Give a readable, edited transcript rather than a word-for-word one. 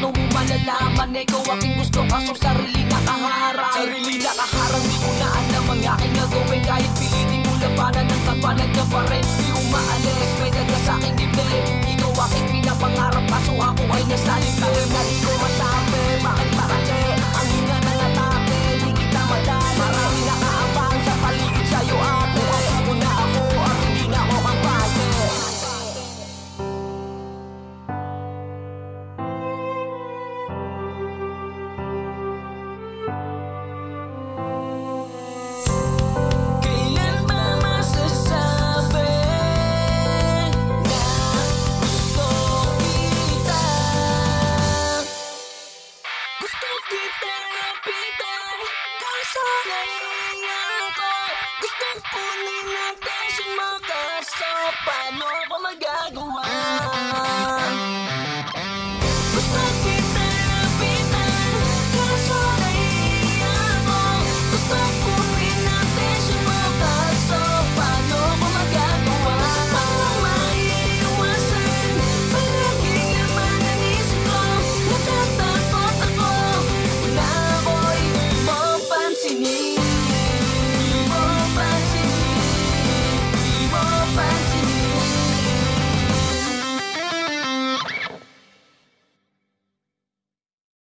paano mo malalaman? Ikaw aking gusto kaso sarili nakaharang. Sarili nakaharang, di ko na alam ang aking nagawin. Kahit pilitin mo labanan ng tapanan ka pa rin. Di umaalis, may daga sa aking dibdib. Ikaw aking pinapangarap kaso ako ay nasa liblib. Na di ko masama